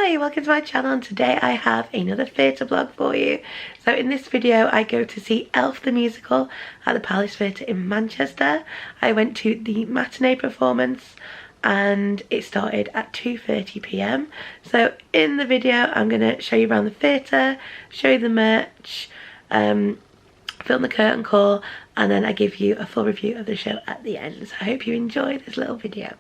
Hi, welcome to my channel, and today I have another theatre vlog for you. So in this video I go to see Elf the musical at the Palace Theatre in Manchester. I went to the matinee performance and it started at 2:30 p.m. So in the video I'm going to show you around the theatre, show you the merch, film the curtain call, and then I give you a full review of the show at the end. So I hope you enjoy this little video.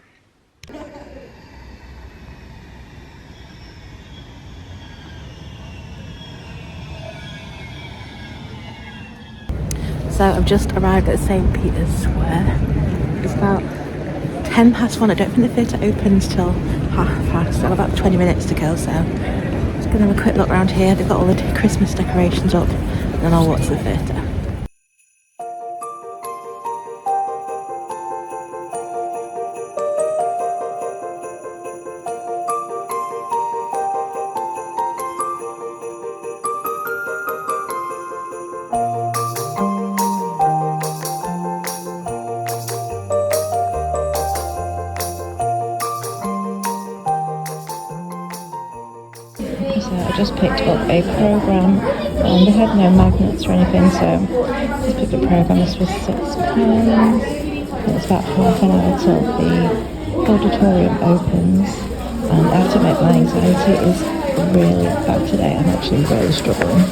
So I've just arrived at St. Peter's Square. It's about 1:10. I don't think the theatre opens till 1:30. Still about 20 minutes to go, so just gonna have a quick look around here. They've got all the Christmas decorations up, and then I'll watch the theatre. So I just picked up a programme and they had no magnets or anything, so just picked a programme. This was £6 and it's about half an hour till the auditorium opens, and I have to admit my anxiety is really bad today. I'm actually really struggling,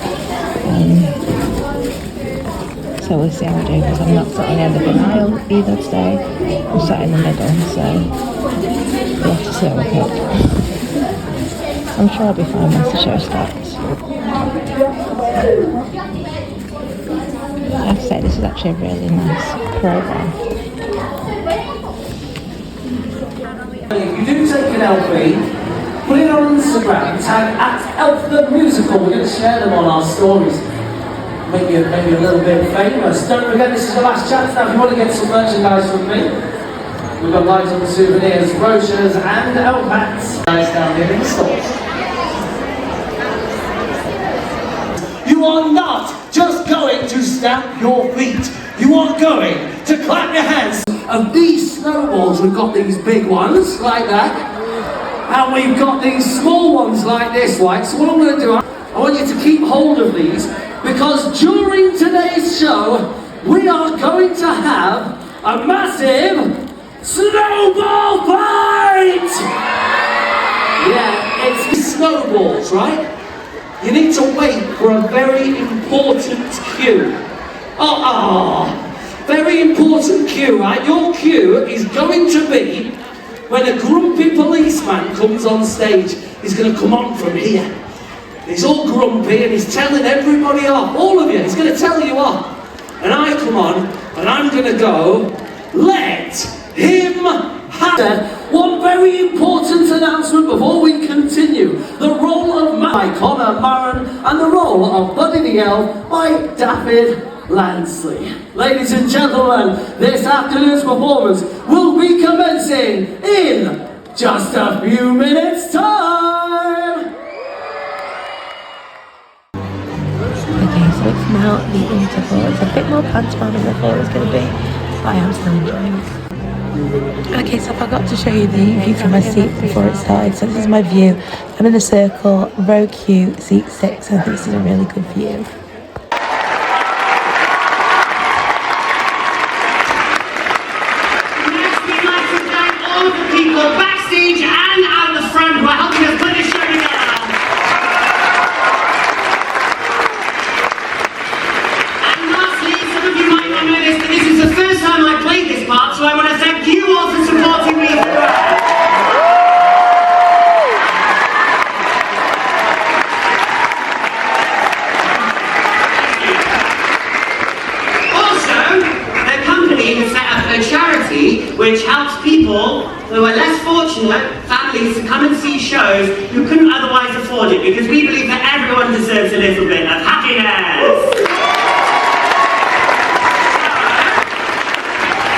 so we'll see how I do, because I'm not sat on the end of an aisle either today. I'm sat in the middle, so we'll have to see how I cope. I'm sure I'll be fine once the show starts. I have to say, this is actually a really nice programme. If you do take an LP, put it on Instagram, tag @ElfTheMusical. We're going to share them on our stories. Make you a little bit famous. Don't forget, this is the last chance now. If you want to get some merchandise from me, we've got lights on the souvenirs, brochures, and elf hats. Guys down here in the stores. You are not just going to stamp your feet. You are going to clap your hands. Of these snowballs, we've got these big ones like that, and we've got these small ones like this, right? So what I'm going to do, I want you to keep hold of these, because during today's show, we are going to have a massive snowball fight! Yeah, it's snowballs, right? You need to wait for a very important cue. Very important cue, right? Your cue is going to be when a grumpy policeman comes on stage. He's going to come on from here. He's all grumpy and he's telling everybody off, all of you. He's going to tell you off. And I come on and I'm going to go, let him have. One very important announcement before we continue. The role of by Connor Maron and the role of Buddy the Elf by David Lansley. Ladies and gentlemen, this afternoon's performance will be commencing in just a few minutes' time. Okay, so it's now the interval. It's a bit more pantomime than I thought it was going to be, but I am still enjoying it. Okay, so I forgot to show you the view from my seat before it started. So this is my view. I'm in the circle, row Q, seat 6. I think this is a really good view. Next, we'd like to thank all of the people backstage and out the front who are helping us put this show together. And lastly, some of you might not know this, but this is the first time I played this part, so I want to thank you all for supporting me throughout. A charity which helps people who are less fortunate, families, to come and see shows who couldn't otherwise afford it, because we believe that everyone deserves a little bit of happiness.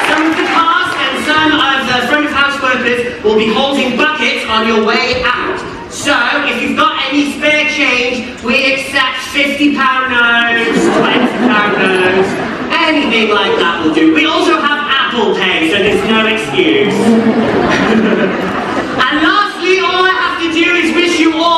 Some of the cast and some of the front of house workers will be holding buckets on your way out. So if you've got any spare change, we accept £50 notes, £20 notes, anything like that will do. We also have Apple Pay, so there's no excuse. And lastly, all I have to do is wish you all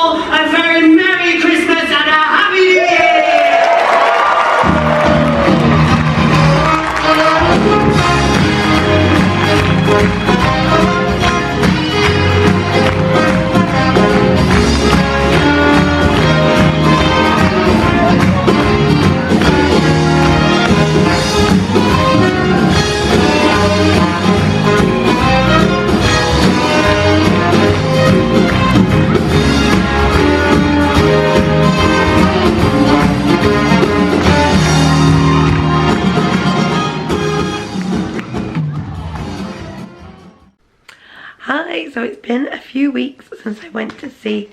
been a few weeks since I went to see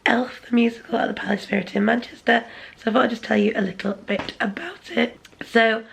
Elf the musical at the Palace Theatre in Manchester, so I thought I'd just tell you a little bit about it. So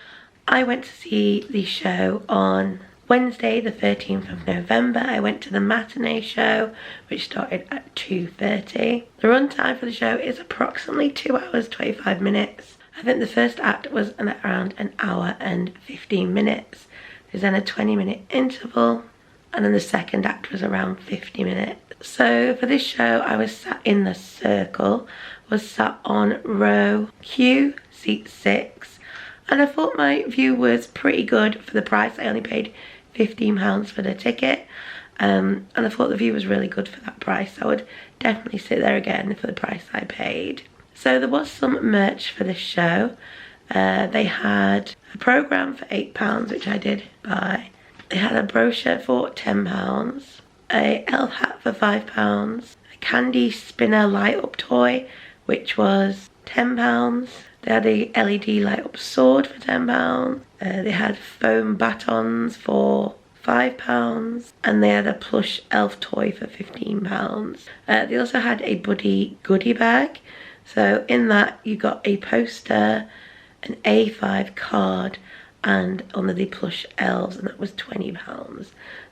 I went to see the show on Wednesday the 13th of November. I went to the matinee show, which started at 2:30. The runtime for the show is approximately 2 hours 25 minutes. I think the first act was around an hour and 15 minutes. There's then a 20-minute interval, and then the second act was around 50 minutes. So for this show, I was sat in the circle, was sat on row Q, seat 6, and I thought my view was pretty good for the price. I only paid £15 for the ticket, and I thought the view was really good for that price. I would definitely sit there again for the price I paid. So there was some merch for this show. They had a programme for £8, which I did buy. They had a brochure for £10, a elf hat for £5, a candy spinner light up toy, which was £10. They had a LED light up sword for £10. They had foam batons for £5, and they had a plush elf toy for £15. They also had a buddy goodie bag. So in that you got a poster, an A5 card, and one of the plush elves, and that was £20.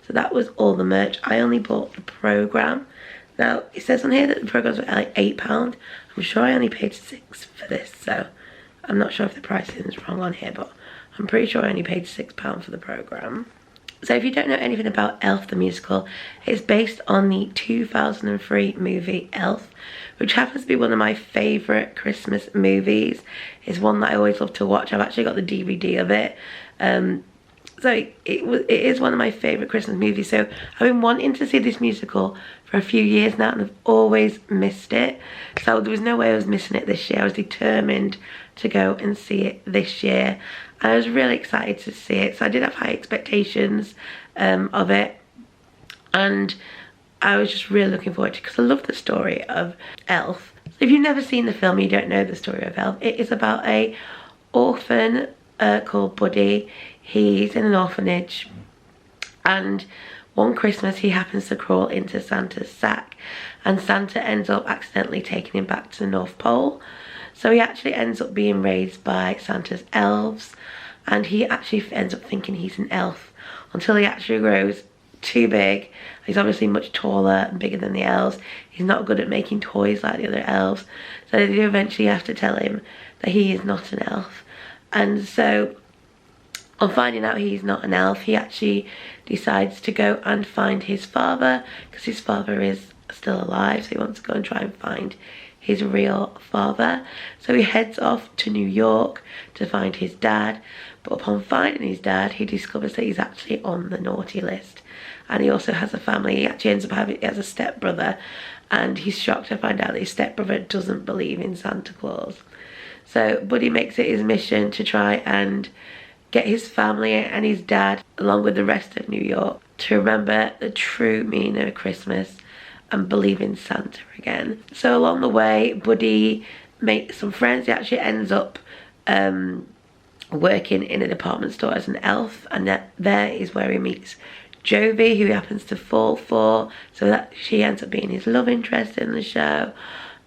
So that was all the merch. I only bought the programme. Now it says on here that the programmes were like £8. I'm sure I only paid £6 for this, so I'm not sure if the pricing is wrong on here, but I'm pretty sure I only paid £6 for the programme. So if you don't know anything about Elf the musical, it's based on the 2003 movie Elf, which happens to be one of my favourite Christmas movies. It's one that I always love to watch. I've actually got the DVD of it. So it is one of my favourite Christmas movies. So I've been wanting to see this musical for a few years now, and I've always missed it. So there was no way I was missing it this year. I was determined to go and see it this year. And I was really excited to see it. So I did have high expectations of it. And I was just really looking forward to it because I love the story of Elf. So if you've never seen the film, you don't know the story of Elf. It is about a orphan called Buddy. He's in an orphanage, and one Christmas he happens to crawl into Santa's sack, and Santa ends up accidentally taking him back to the North Pole. So he actually ends up being raised by Santa's elves, and he actually ends up thinking he's an elf until he actually grows too big. He's obviously much taller and bigger than the elves. He's not good at making toys like the other elves, so they do eventually have to tell him that he is not an elf. And so on finding out he's not an elf, he actually decides to go and find his father, because his father is still alive, so he wants to go and try and find his real father. So he heads off to New York to find his dad, but upon finding his dad, he discovers that he's actually on the naughty list. And he also has a family. He actually ends up he has a stepbrother, and he's shocked to find out that his stepbrother doesn't believe in Santa Claus. So Buddy makes it his mission to try and get his family and his dad, along with the rest of New York, to remember the true meaning of Christmas and believe in Santa again. So along the way, Buddy makes some friends. He actually ends up working in a department store as an elf, and there is where he meets Jovi, who he happens to fall for, so that she ends up being his love interest in the show.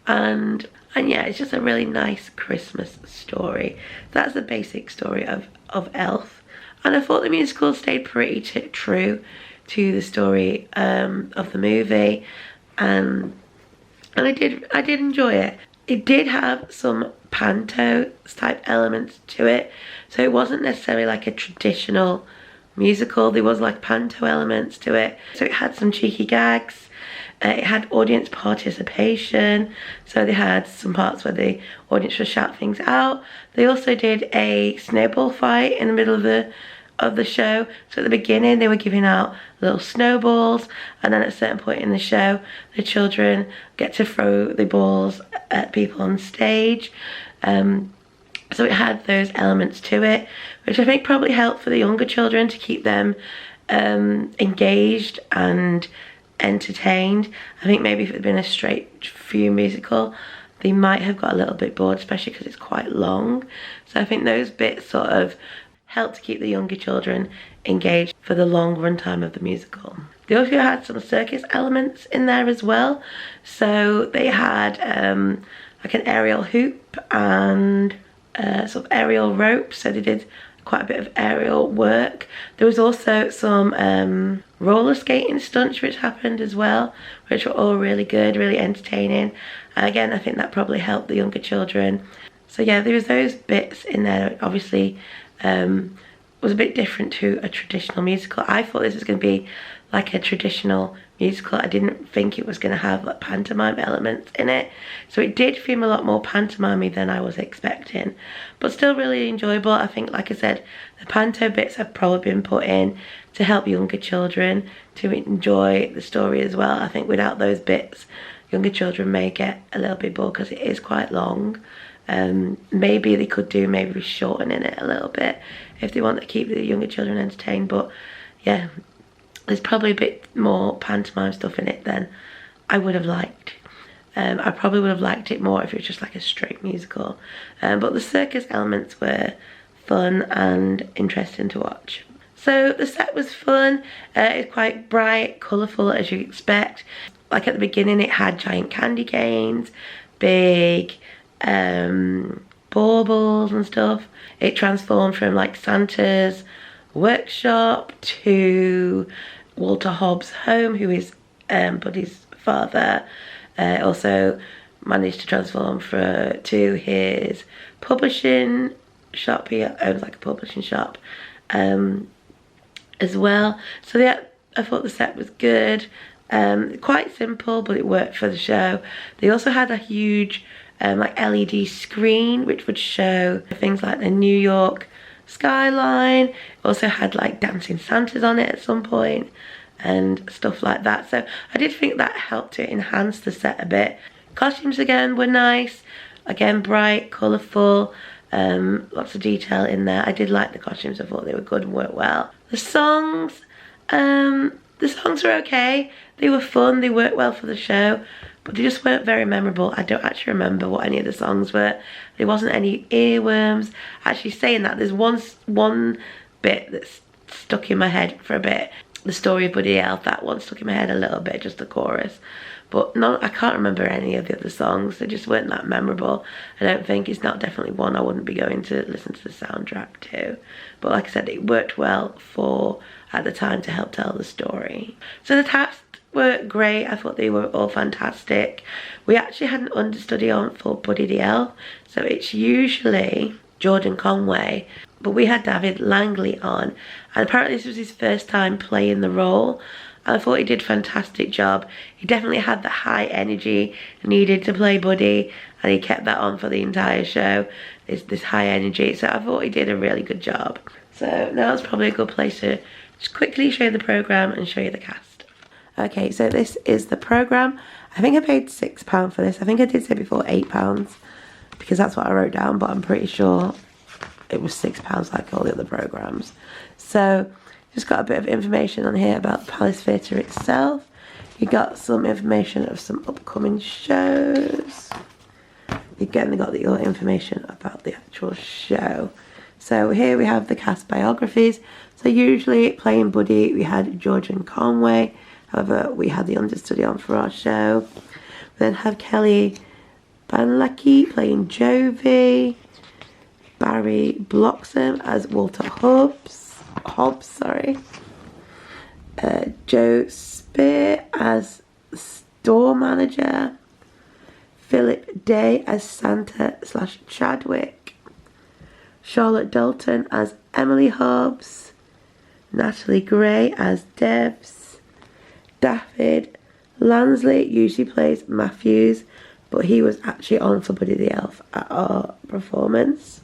And yeah, it's just a really nice Christmas story. That's the basic story of Elf. And I thought the musical stayed pretty true to the story of the movie, and I did enjoy it. It did have some panto type elements to it, so it wasn't necessarily like a traditional musical. There was like panto elements to it, so it had some cheeky gags. It had audience participation, so they had some parts where the audience would shout things out. They also did a snowball fight in the middle of the show. So at the beginning they were giving out little snowballs, and then at a certain point in the show the children get to throw the balls at people on stage. So it had those elements to it, which I think probably helped for the younger children to keep them engaged and entertained. I think maybe if it had been a straight through musical, they might have got a little bit bored, especially because it's quite long. So I think those bits sort of help to keep the younger children engaged for the long runtime of the musical. They also had some circus elements in there as well. So they had like an aerial hoop and sort of aerial rope. So they did quite a bit of aerial work. There was also some roller skating stunts which happened as well, which were all really good, really entertaining. Again, I think that probably helped the younger children. So yeah, there was those bits in there. Obviously, was a bit different to a traditional musical. I thought this was going to be like a traditional musical. I didn't think it was going to have like pantomime elements in it. So it did feel a lot more pantomime than I was expecting, but still really enjoyable. I think, like I said, the panto bits have probably been put in to help younger children to enjoy the story as well. I think without those bits, younger children may get a little bit bored because it is quite long. Maybe they could do maybe shortening it a little bit if they want to keep the younger children entertained. But yeah, there's probably a bit more pantomime stuff in it than I would have liked. I probably would have liked it more if it was just like a straight musical. But the circus elements were fun and interesting to watch. So the set was fun. It's quite bright, colourful as you expect. Like at the beginning it had giant candy canes, big baubles and stuff. It transformed from like Santa's workshop to Walter Hobbs' home, who is Buddy's father. Also managed to transform to his publishing shop. He owns like a publishing shop as well. So yeah, I thought the set was good. Quite simple, but it worked for the show. They also had a huge like LED screen which would show things like the New York skyline. It also had like dancing Santas on it at some point and stuff like that. So I did think that helped to enhance the set a bit. Costumes again were nice, again bright, colourful, lots of detail in there. I did like the costumes. I thought they were good and worked well. The songs were okay. They were fun, they worked well for the show, but they just weren't very memorable. I don't actually remember what any of the songs were. There wasn't any earworms. Actually, saying that, there's one bit that's stuck in my head for a bit. The story of Buddy the Elf, that one stuck in my head a little bit, just the chorus. But no, I can't remember any of the other songs. They just weren't that memorable. I don't think. It's not definitely one I wouldn't be going to listen to the soundtrack to. But like I said, it worked well at the time to help tell the story. So the cast were great. I thought they were all fantastic. We actually had an understudy on for Buddy the Elf. So it's usually Jordan Conway, but we had David Langley on, and apparently this was his first time playing the role. I thought he did a fantastic job. He definitely had the high energy needed to play Buddy, and he kept that on for the entire show, this high energy. So I thought he did a really good job. So now it's probably a good place to just quickly show you the programme and show you the cast. Okay, so this is the programme. I think I paid £6 for this. I think I did say before £8 because that's what I wrote down, but I'm pretty sure it was £6 like all the other programmes. So just got a bit of information on here about the Palace Theatre itself. You got some information of some upcoming shows. Again, they got the other information about the actual show. So here we have the cast biographies. So usually playing Buddy, we had Jordan Conway. However, we had the understudy on for our show. We then have Kelly Banlecki playing Jovi. Barry Bloxham as Walter Hobbs, Joe Spear as store manager, Philip Day as Santa/Chadwick, Charlotte Dalton as Emily Hobbs, Natalie Gray as Debs, David Lansley usually plays Matthews, but he was actually on for Buddy the Elf at our performance.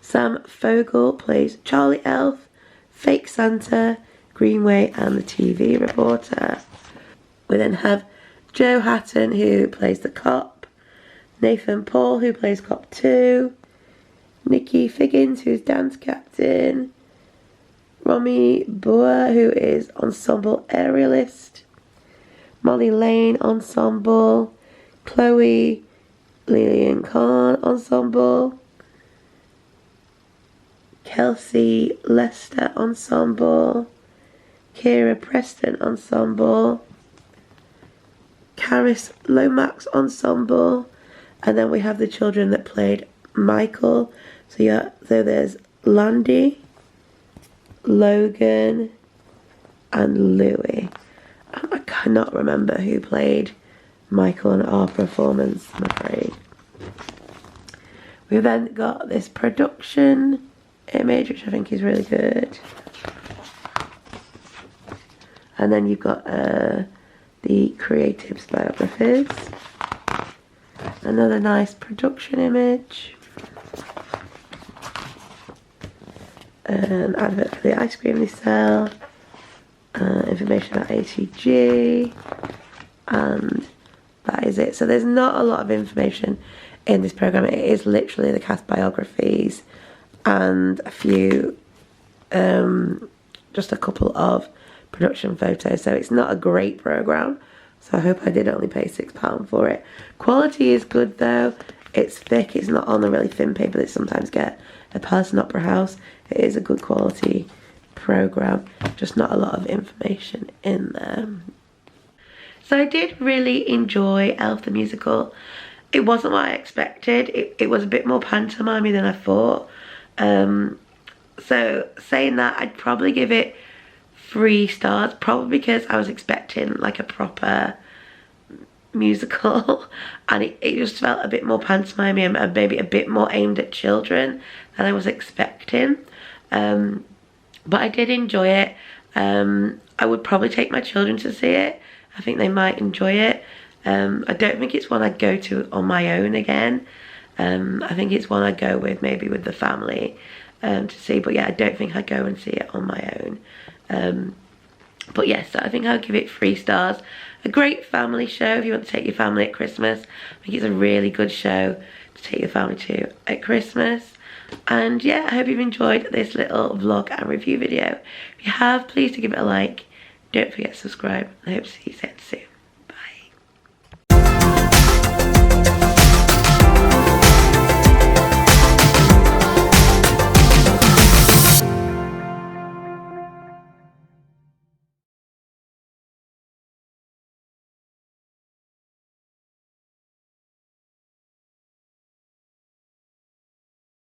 Sam Fogel plays Charlie Elf, Fake Santa, Greenway and the TV reporter. We then have Joe Hatton who plays the cop, Nathan Paul who plays cop 2, Nikki Figgins who's dance captain, Romy Boer who is ensemble aerialist, Molly Lane ensemble, Chloe Lillian Khan ensemble, Kelsey Lester Ensemble, Kira Preston Ensemble, Caris Lomax Ensemble, and then we have the children that played Michael. So yeah, so there's Landy, Logan, and Louis. I cannot remember who played Michael in our performance, I'm afraid. We've then got this production image, which I think is really good. And then you've got the creatives biographies. Another nice production image. An advert for the ice cream they sell. Information about ATG. And that is it. So there's not a lot of information in this program. It is literally the cast biographies and a few, just a couple of production photos. So it's not a great program. So I hope I did only pay £6 for it. Quality is good though. It's thick. It's not on the really thin paper that you sometimes get at Palace and Opera House. It is a good quality program. Just not a lot of information in there. So I did really enjoy Elf the Musical. It wasn't what I expected. It was a bit more pantomime than I thought. So saying that, I'd probably give it 3 stars, probably because I was expecting like a proper musical and it just felt a bit more pantomime and maybe a bit more aimed at children than I was expecting. But I did enjoy it. I would probably take my children to see it. I think they might enjoy it. I don't think it's one I'd go to on my own again. I think it's one I'd go with, maybe with the family to see. But yeah, I don't think I'd go and see it on my own. But yes, so I think I'll give it 3 stars. A great family show if you want to take your family at Christmas. I think it's a really good show to take your family to at Christmas. And yeah, I hope you've enjoyed this little vlog and review video. If you have, please do give it a like. Don't forget to subscribe. I hope to see you soon.